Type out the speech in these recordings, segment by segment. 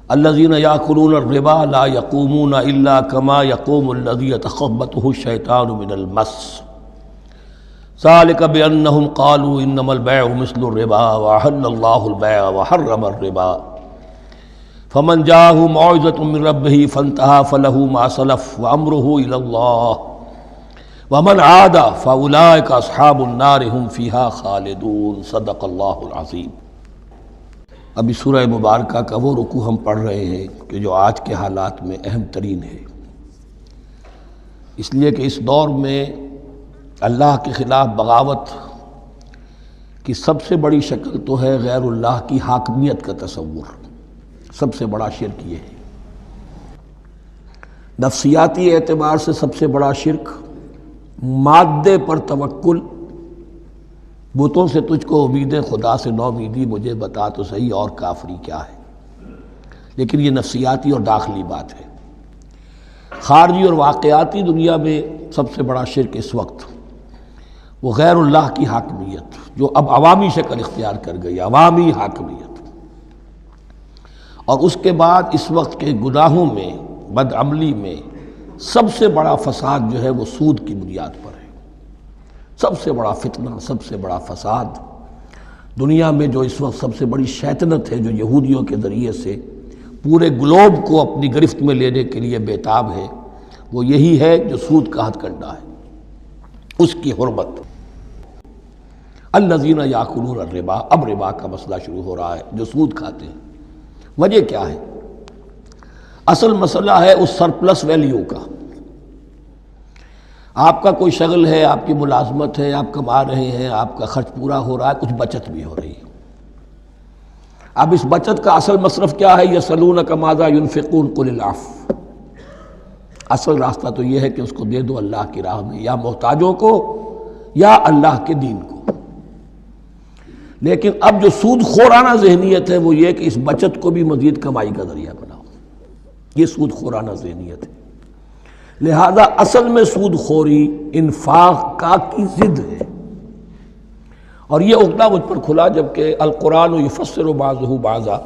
الذین یأکلون الربا لا یقومون الا کما یقوم الذی یتخبطہ الشیطان من المس ذلک بأنہم قالوا انما البیع مثل الربا وأحل اللہ البیع وحرم الربا فمن جاءہ موعظۃ من ربہ فانتہی فلہ ما سلف وامرہ الی اللہ ومن عاد فاولئک اصحاب النار هم فیہا خالدون۔ صدق اللہ العظیم۔ ابھی سورہ مبارکہ کا وہ رکوع ہم پڑھ رہے ہیں کہ جو آج کے حالات میں اہم ترین ہے، اس لیے کہ اس دور میں اللہ کے خلاف بغاوت کی سب سے بڑی شکل تو ہے غیر اللہ کی حاکمیت کا تصور۔ سب سے بڑا شرک یہ ہے، نفسیاتی اعتبار سے سب سے بڑا شرک مادے پر توکل، بتوں سے تجھ کو امید خدا سے نومیدی، مجھے بتا تو صحیح اور کافری کیا ہے۔ لیکن یہ نفسیاتی اور داخلی بات ہے۔ خارجی اور واقعاتی دنیا میں سب سے بڑا شرک اس وقت وہ غیر اللہ کی حاکمیت، جو اب عوامی شکل اختیار کر گئی، عوامی حاکمیت۔ اور اس کے بعد اس وقت کے گناہوں میں، بدعملی میں سب سے بڑا فساد جو ہے وہ سود کی بنیاد پر ہے۔ سب سے بڑا فتنہ، سب سے بڑا فساد دنیا میں جو اس وقت سب سے بڑی شیطنت ہے، جو یہودیوں کے ذریعے سے پورے گلوب کو اپنی گرفت میں لینے کے لیے بےتاب ہے، وہ یہی ہے جو سود کا ہتھ کنڈا ہے، اس کی حرمت۔ الذین یاکلون الربا، اب ربا کا مسئلہ شروع ہو رہا ہے، جو سود کھاتے ہیں۔ وجہ کیا ہے؟ اصل مسئلہ ہے اس سرپلس ویلیو کا۔ آپ کا کوئی شغل ہے، آپ کی ملازمت ہے، آپ کما رہے ہیں، آپ کا خرچ پورا ہو رہا ہے، کچھ بچت بھی ہو رہی ہے۔ اب اس بچت کا اصل مصرف کیا ہے؟ یسألونک ماذا ينفقون قل العفو۔ اصل راستہ تو یہ ہے کہ اس کو دے دو اللہ کی راہ میں، یا محتاجوں کو یا اللہ کے دین کو۔ لیکن اب جو سود خورانہ ذہنیت ہے وہ یہ کہ اس بچت کو بھی مزید کمائی کا ذریعہ بناؤ، یہ سود خورانہ ذہنیت ہے۔ لہذا اصل میں سود خوری انفاق کا کی ضد ہے، اور یہ عقدہ مجھ پر کھلا جبکہ القرآن یفسر بعضہ بعضا،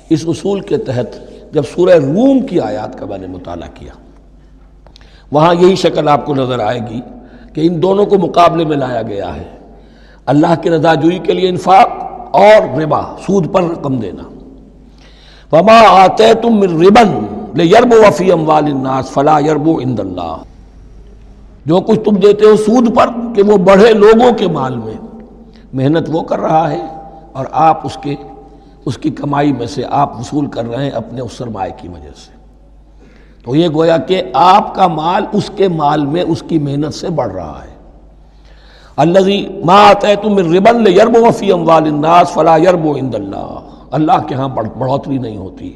اس اصول کے تحت جب سورہ روم کی آیات کا میں نے مطالعہ کیا، وہاں یہی شکل آپ کو نظر آئے گی کہ ان دونوں کو مقابلے میں لایا گیا ہے، اللہ کی رضا جوئی کے لیے انفاق اور ربا، سود پر رقم دینا۔ وما آتیتم من ربا لیربو فی اموال الناس فلا یربو عند اللہ، جو کچھ تم دیتے ہو سود پر کہ وہ بڑھے لوگوں کے مال میں، محنت وہ کر رہا ہے اور آپ اس کی کمائی میں سے آپ وصول کر رہے ہیں اپنے اس سرمایہ کی وجہ سے۔ تو یہ گویا کہ آپ کا مال اس کے مال میں اس کی محنت سے بڑھ رہا ہے۔ الذی ما آتیتم من ربا لیربو فی اموال الناس فلا یربو عند اللہ، اللہ کے ہاں بڑھوتری نہیں ہوتی۔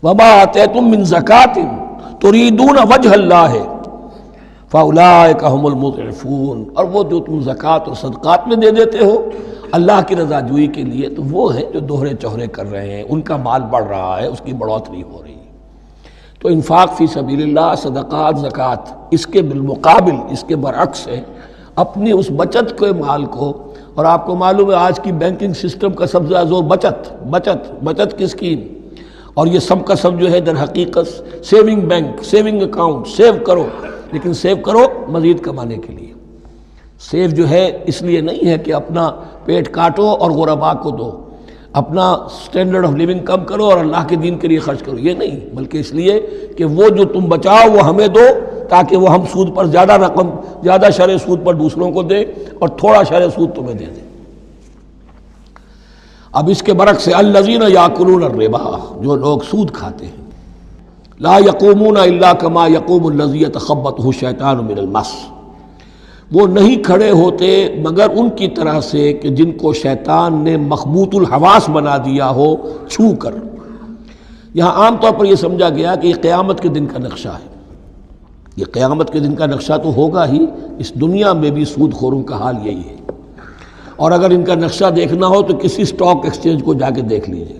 وما آتیتم من زکاۃ تریدون وجہ اللہ فاولئک هم المضعفون، اور وہ جو تم زکوٰۃ اور صدقات میں دے دیتے ہو اللہ کی رضا جوئی کے لیے، تو وہ ہیں جو دوہرے چوہرے کر رہے ہیں، ان کا مال بڑھ رہا ہے، اس کی بڑھوتری ہو رہی ہے۔ تو انفاق فی سبیل اللہ، صدقات، زکوٰۃ، اس کے بالمقابل، اس کے برعکس ہے اپنی اس بچت کے مال کو، اور آپ کو معلوم ہے آج کی بینکنگ سسٹم کا سب سے زیادہ زور بچت کی اسکیم، اور یہ سب کا سب جو ہے در حقیقت saving bank, saving account, save کرو، لیکن سیو کرو مزید کمانے کے لیے۔ سیو جو ہے اس لیے نہیں ہے کہ اپنا پیٹ کاٹو اور غرباء کو دو، اپنا سٹینڈرڈ آف لیونگ کم کرو اور اللہ کے دین کے لیے خرچ کرو، یہ نہیں، بلکہ اس لیے کہ وہ جو تم بچاؤ وہ ہمیں دو، تاکہ وہ ہم سود پر زیادہ رقم، زیادہ شرح سود پر دوسروں کو دیں اور تھوڑا شرح سود تمہیں دے دیں۔ اب اس کے برعکس الذین یاکلون الربا، جو لوگ سود کھاتے ہیں، لا یقومون الا کما یقوم الذی یتخبطہ الشیطان من المس، وہ نہیں کھڑے ہوتے مگر ان کی طرح سے کہ جن کو شیطان نے مخبوط الحواس بنا دیا ہو چھو کر۔ یہاں عام طور پر یہ سمجھا گیا کہ یہ قیامت کے دن کا نقشہ ہے، یہ قیامت کے دن کا نقشہ تو ہوگا ہی، اس دنیا میں بھی سود خوروں کا حال یہی ہے۔ اور اگر ان کا نقشہ دیکھنا ہو تو کسی سٹاک ایکسچینج کو جا کے دیکھ لیجئے،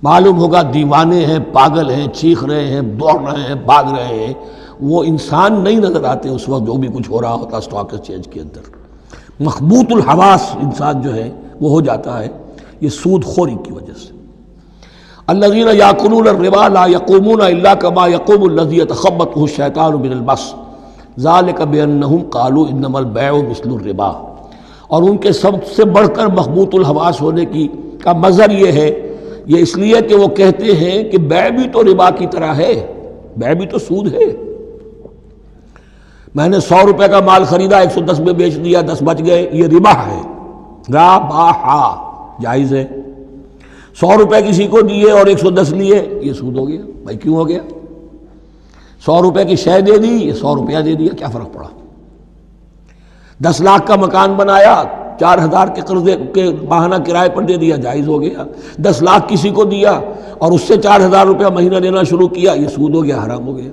معلوم ہوگا دیوانے ہیں، پاگل ہیں، چیخ رہے ہیں، دوڑ رہے ہیں، بھاگ رہے ہیں، وہ انسان نہیں نظر آتے اس وقت جو بھی کچھ ہو رہا ہوتا سٹاک ایکسچینج کے اندر۔ مخبوط الحواس انسان جو ہے وہ ہو جاتا ہے، یہ سود خوری کی وجہ سے۔ الذین یاکلون الربا لا یقومون الا کما یقوم الذی یتخبطہ الشیطان من المس ذلک بانہم قالوا انما البیع مثل الربا. اور ان کے سب سے بڑھ کر مخبوط الحواس ہونے کا مظہر یہ ہے، یہ اس لیے کہ وہ کہتے ہیں کہ بیع بھی تو ربا کی طرح ہے، بیع بھی تو سود ہے. میں نے 100 روپے کا مال خریدا 110 میں بیچ دیا، 10 بچ گئے، یہ ربا ہے. ربا جائز ہے. 100 روپے کسی کو دیے اور 110 لیے، یہ سود ہو گیا. بھائی کیوں ہو گیا؟ 100 روپے کی شے دے دی، یہ 100 روپیہ دے دیا، کیا فرق پڑا؟ 10 لاکھ کا مکان بنایا، 4000 کے قرضے کے ماہانہ کرائے پر دے دیا، جائز ہو گیا. 10 لاکھ کسی کو دیا اور اس سے 4000 روپیہ مہینہ دینا شروع کیا، یہ سود ہو گیا، حرام ہو گیا.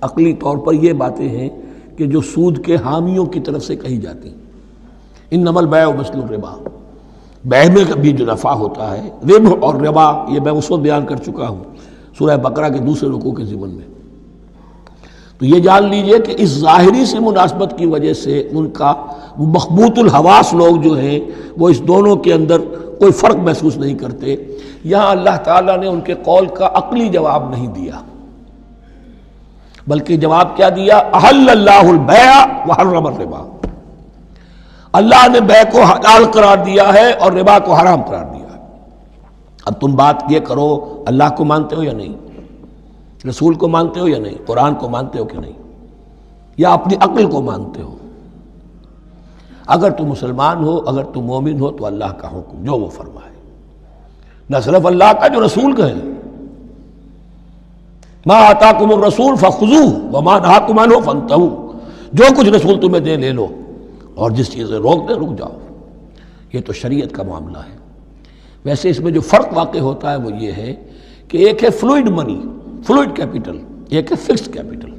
عقلی طور پر یہ باتیں ہیں کہ جو سود کے حامیوں کی طرف سے کہی جاتی ہیں. انما البیع مثل الربا، بیع میں بھی جو نفع ہوتا ہے. ربح اور ربا یہ میں اس وقت بیان کر چکا ہوں سورہ بقرہ کے دوسرے رکوع کے ضمن میں. تو یہ جان لیجئے کہ اس ظاہری سے مناسبت کی وجہ سے ان کا مخبوط الحواس لوگ جو ہیں وہ اس دونوں کے اندر کوئی فرق محسوس نہیں کرتے. یہاں اللہ تعالیٰ نے ان کے قول کا عقلی جواب نہیں دیا، بلکہ جواب کیا دیا؟ احل اللہ البیع وحرم الربا. اللہ نے بیع کو حلال قرار دیا ہے اور ربا کو حرام قرار دیا ہے. اب تم بات یہ کرو، اللہ کو مانتے ہو یا نہیں؟ رسول کو مانتے ہو یا نہیں؟ قرآن کو مانتے ہو کہ نہیں؟ یا اپنی عقل کو مانتے ہو؟ اگر تم مسلمان ہو، اگر تم مومن ہو تو اللہ کا حکم جو وہ فرمائے، نہ صرف اللہ کا، جو رسول کا ہے. ما آتاکم الرسول فخذوہ وما نہاکم عنہ فانتہوا. جو کچھ رسول تمہیں دے لے لو، اور جس چیز سے روک دے رک جاؤ. یہ تو شریعت کا معاملہ ہے. ویسے اس میں جو فرق واقع ہوتا ہے وہ یہ ہے کہ ایک ہے فلوئڈ منی، فلوئڈ کیپٹل، ایک ہے فکسڈ کیپٹل.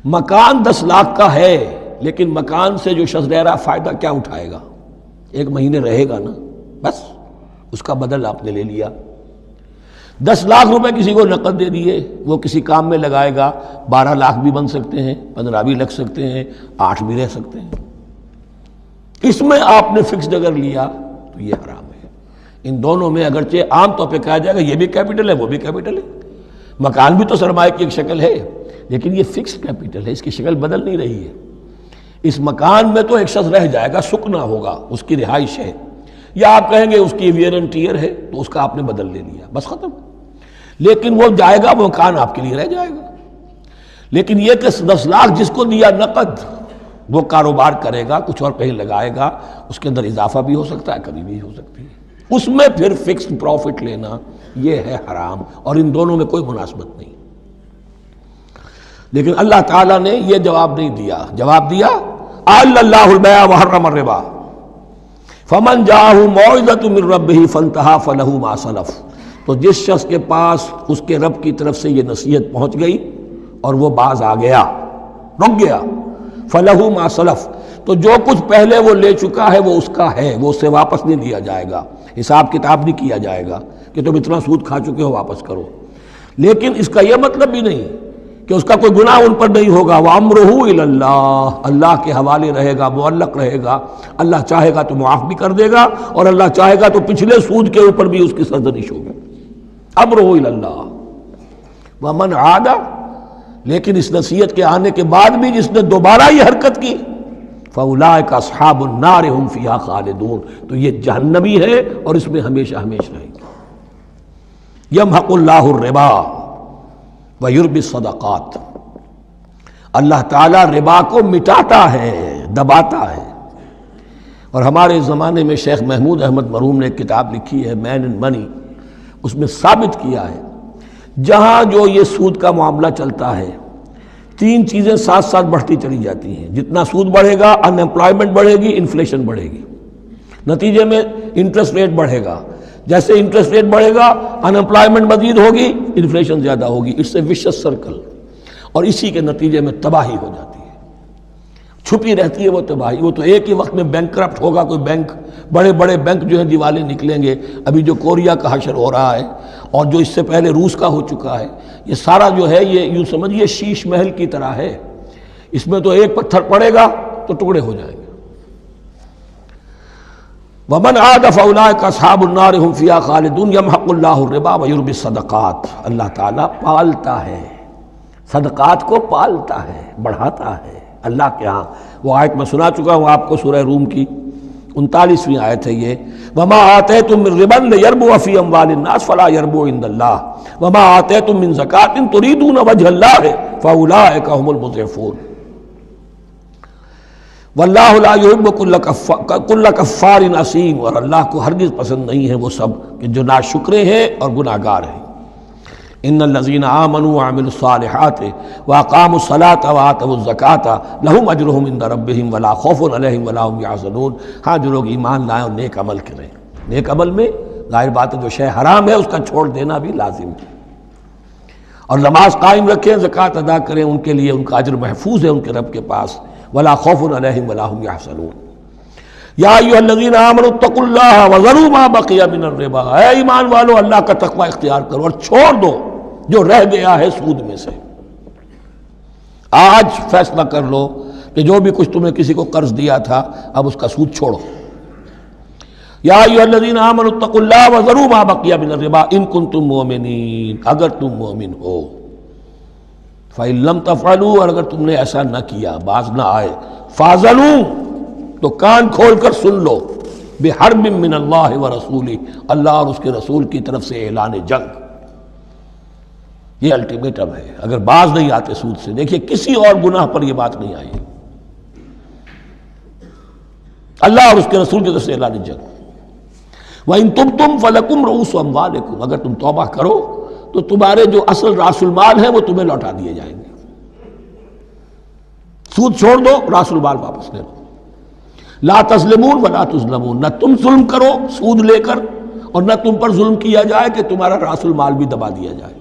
مکان 10 لاکھ کا ہے، لیکن مکان سے جو شخص رہ رہا فائدہ کیا اٹھائے گا؟ 1 مہینے رہے گا نا، بس اس کا بدل آپ نے لے لیا. 10 لاکھ روپے کسی کو نقد دے دیے، وہ کسی کام میں لگائے گا. 12 لاکھ بھی بن سکتے ہیں، 15 بھی لگ سکتے ہیں، 8 بھی رہ سکتے ہیں. اس میں آپ نے فکسڈ اگر لیا تو یہ حرام ہے. ان دونوں میں اگرچہ عام طور پہ کہا جائے گا یہ بھی کیپٹل ہے وہ بھی کیپٹل ہے، مکان بھی تو سرمایہ کی ایک شکل ہے، لیکن یہ فکسڈ کیپٹل ہے، اس کی شکل بدل نہیں رہی ہے. اس مکان میں تو ایک شخص رہ جائے گا، سکنا ہوگا، اس کی رہائش ہے، یا آپ کہیں گے اس کی ویئر اینڈ ٹیئر ہے تو اس کا آپ نے بدل لے لیا، بس ختم. لیکن وہ جائے گا، وہ مکان آپ کے لیے رہ جائے گا. لیکن یہ کہ 10 لاکھ جس کو دیا نقد، وہ کاروبار کرے گا، کچھ اور کہیں لگائے گا، اس کے اندر اضافہ بھی ہو سکتا ہے، کمی بھی ہو سکتی ہے. اس میں پھر فکسڈ پروفٹ لینا یہ ہے حرام، اور ان دونوں میں کوئی مناسبت نہیں. لیکن اللہ تعالیٰ نے یہ جواب نہیں دیا. جواب دیا احل اللہ البیع وحرم الربا فمن جاءہ موعظۃ من ربہ فانتہی فلہ ما سلف. تو جس شخص کے پاس اس کے رب کی طرف سے یہ نصیحت پہنچ گئی اور وہ باز آ گیا، رک گیا، فلہ ما سلف، تو جو کچھ پہلے وہ لے چکا ہے وہ اس کا ہے، وہ اس سے واپس نہیں لیا جائے گا، حساب کتاب نہیں کیا جائے گا کہ تم اتنا سود کھا چکے ہو واپس کرو. لیکن اس کا یہ مطلب بھی نہیں کہ اس کا کوئی گناہ ان پر نہیں ہوگا. وَأَمْرُهُ إِلَى اللَّهِ، اللہ کے حوالے رہے گا، معلق رہے گا. اللہ چاہے گا تو معاف بھی کر دے گا، اور اللہ چاہے گا تو پچھلے سود کے اوپر بھی اس کی سرزنش ہوگی. أَمْرُهُ إِلَى اللَّهِ وَمَنْ عَادَ، لیکن اس نصیحت کے آنے کے بعد بھی جس نے دوبارہ یہ حرکت کی فَأُولَٰئِكَ أَصْحَابُ النَّارِ هُمْ فِيهَا خَالِدُونَ، تو یہ جہنمی ہے اور اس میں ہمیشہ ہمیشہ رہے گا. يَمْحَقُ اللَّهُ الرِّبَا وَيُرْبِي الصَّدَقَاتِ، اللہ تعالیٰ ربا کو مٹاتا ہے، دباتا ہے. اور ہمارے زمانے میں شیخ محمود احمد مرحوم نے ایک کتاب لکھی ہے مین اینڈ منی، اس میں ثابت کیا ہے جہاں جو یہ سود کا معاملہ چلتا ہے 3 چیزیں ساتھ ساتھ بڑھتی چلی جاتی ہیں. جتنا سود بڑھے گا ان امپلائمنٹ بڑھے گی، انفلیشن بڑھے گی، نتیجے میں انٹرسٹ ریٹ بڑھے گا. جیسے انٹرسٹ ریٹ بڑھے گا ان امپلائمنٹ مزید ہوگی، انفلیشن زیادہ ہوگی. اس سے وشس سرکل، اور اسی کے نتیجے میں تباہی ہو جاتی ہے، چھپی رہتی ہے وہ تباہی. وہ تو ایک ہی وقت میں بینک کرپٹ ہوگا، کوئی بینک، بڑے بڑے بینک جو ہیں دیوالے نکلیں گے. ابھی جو کوریا کا حشر ہو رہا ہے اور جو اس سے پہلے روس کا ہو چکا ہے، یہ سارا جو ہے یہ یوں سمجھیے شیش محل کی طرح ہے. اس میں تو ایک پتھر پڑے گا تو ٹکڑے ہو جائیں گے. ومن عاد فاولئک اصحاب النار هم فیہا خالدون یمحق اللہ الربا ویربی الصدقات. اللہ تعالیٰ پالتا ہے صدقات کو، پالتا ہے، بڑھاتا ہے اللہ کے ہاں. وہ آیت میں سنا چکا ہوں آپ کو، سورہ روم کی 39ویں آیت ہے یہ. وما آتیتم من ربا لیربو فی اموال الناس فلا یربو عند اللہ وما آتیتم من زکاۃ تریدون وجہ اللہ فاولئک هم المضعفون. واللہ لا یحب کل کفار اثیم. اور اللہ کو ہرگز پسند نہیں ہے وہ سب کہ جو ناشکرے ہیں اور گناہ گار ہیں. ان الذین آمنوا وعملوا الصالحات واقاموا الصلاة وآتوا الزکاة لهم اجرهم عند ربهم ولا خوف علیہم ولا هم یحزنون. ہاں جو لوگ ایمان لائیں اور نیک عمل کریں. نیک عمل میں ظاہر بات ہے جو شے حرام ہے اس کا چھوڑ دینا بھی لازم ہے، اور نماز قائم رکھیں، زکوٰۃ ادا کریں، ان کے لیے ان کا اجر محفوظ ہے ان کے رب کے پاس. ولا خوف علیہم ولا هم یحزنون. یا ایھا الذین آمنوا اتقوا اللہ وذروا ما بقی من الربا. اے ایمان والو اللہ کا تقوی اختیار کرو اور چھوڑ دو جو رہ گیا ہے سود میں سے. آج فیصلہ کر لو کہ جو بھی کچھ تمہیں کسی کو قرض دیا تھا اب اس کا سود چھوڑو. یا ایھا الذین آمنوا اتقوا اللہ وذروا ما بقی من الربا ان کنتم مؤمنین. اگر تم مومن ہو. فَإِن لَمْ تَفْعَلُوا. اور اگر تم نے ایسا نہ کیا، باز نہ آئے، فَاذَنُوا. تو کان کھول کر سن لو، بِحَرْبٍ مِّنَ اللَّهِ وَرَسُولِهِ. اللہ اور اس کے رسول کی طرف سے اعلان جنگ. یہ الٹیمیٹم ہے اگر باز نہیں آتے سود سے. دیکھیے کسی اور گناہ پر یہ بات نہیں آئی، اللہ اور اس کے رسول کی طرف سے اعلان جنگ. وَإِن تُبْتُمْ فَلَكُمْ رُءُوسُ أَمْوَالِكُمْ. اگر تم توبہ کرو تو تمہارے جو اصل راس المال ہے وہ تمہیں لوٹا دیے جائیں گے. سود چھوڑ دو، راس المال واپس لے لو. لا تظلمون ولا تظلمون. نہ تم ظلم کرو سود لے کر اور نہ تم پر ظلم کیا جائے کہ تمہارا راس المال بھی دبا دیا جائے.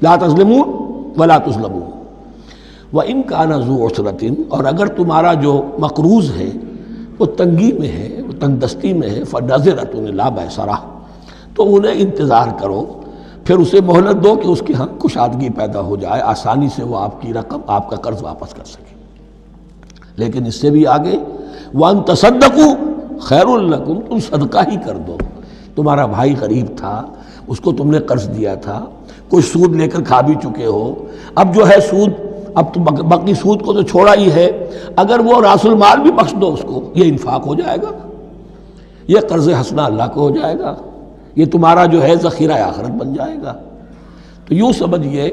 لا تظلمون ولا تظلمون. وَإِن كَانَ ذُو عُسْرَةٍ. اور اگر تمہارا جو مقروض ہے وہ تنگی میں ہے، وہ تنگ دستی میں ہے، فَنَظِرَةٌ إِلَىٰ مَيْسَرَةٍ. تو انہیں انتظار کرو، پھر اسے مہلت دو کہ اس کے ہاں کشادگی پیدا ہو جائے، آسانی سے وہ آپ کی رقم، آپ کا قرض واپس کر سکے. لیکن اس سے بھی آگے وَأَن تَصَدَّقُوا خَيْرٌ لَكُمْ. تم صدقہ ہی کر دو. تمہارا بھائی غریب تھا، اس کو تم نے قرض دیا تھا، کوئی سود لے کر کھا بھی چکے ہو، اب جو ہے سود، اب تو باقی سود کو تو چھوڑا ہی ہے، اگر وہ راس المال بھی بخش دو اس کو، یہ انفاق ہو جائے گا، یہ قرض حسنہ اللہ کو ہو جائے گا، یہ تمہارا جو ہے ذخیرہ آخرت بن جائے گا. تو یوں سمجھیے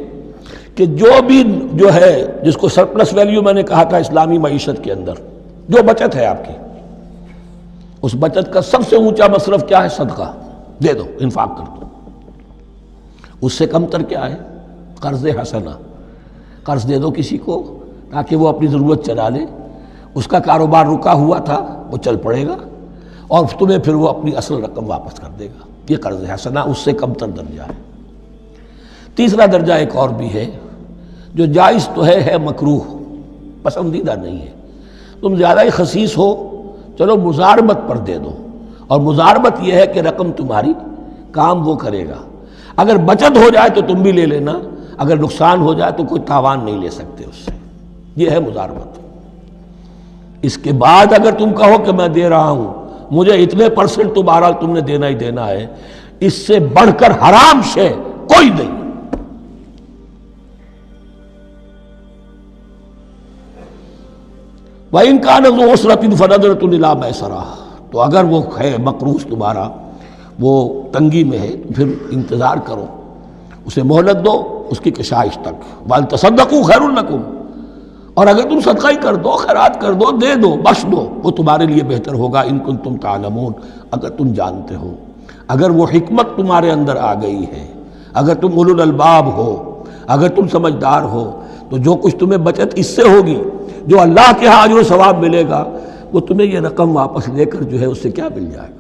کہ جو بھی جو ہے جس کو سرپلس ویلیو میں نے کہا تھا اسلامی معیشت کے اندر جو بچت ہے آپ کی، اس بچت کا سب سے اونچا مصرف کیا ہے؟ صدقہ دے دو، انفاق کر دو. اس سے کم تر کیا ہے؟ قرض حسنہ. قرض دے دو کسی کو تاکہ وہ اپنی ضرورت چلا لے، اس کا کاروبار رکا ہوا تھا وہ چل پڑے گا اور تمہیں پھر وہ اپنی اصل رقم واپس کر دے گا. یہ قرض حسنہ اس سے کم تر درجہ ہے. تیسرا درجہ ایک اور بھی ہے جو جائز تو ہے مکروہ، پسندیدہ نہیں ہے. تم زیادہ ہی خسیس ہو، چلو مزاربت پر دے دو، اور مزاربت یہ ہے کہ رقم تمہاری کام وہ کرے گا. اگر بچت ہو جائے تو تم بھی لے لینا، اگر نقصان ہو جائے تو کوئی تاوان نہیں لے سکتے اس سے. یہ ہے مزاربت. اس کے بعد اگر تم کہو کہ میں دے رہا ہوں، مجھے اتنے پرسنٹ تو بہرحال تم نے دینا ہی دینا ہے، اس سے بڑھ کر حرام شے کوئی نہیں. وَإِن كَانَ ذُو عُسْرَةٍ فَنَظِرَةٌ إِلَىٰ مَيْسَرَةٍ. تو اگر وہ ہے مقروض تمہارا وہ تنگی میں ہے تو پھر انتظار کرو، اسے مہلت دو اس کی کشائش تک. وَأَن تَصَدَّقُوا خَيْرٌ لَكُمْ. اور اگر تم صدقہ ہی کر دو، خیرات کر دو، دے دو، بخش دو، وہ تمہارے لیے بہتر ہوگا. ان کنتم تعلمون. اگر تم جانتے ہو، اگر وہ حکمت تمہارے اندر آ گئی ہے، اگر تم اولو الالباب ہو، اگر تم سمجھدار ہو، تو جو کچھ تمہیں بچت اس سے ہوگی، جو اللہ کے ہاں اجر و ثواب ملے گا، وہ تمہیں یہ رقم واپس لے کر جو ہے اس سے کیا مل جائے گا.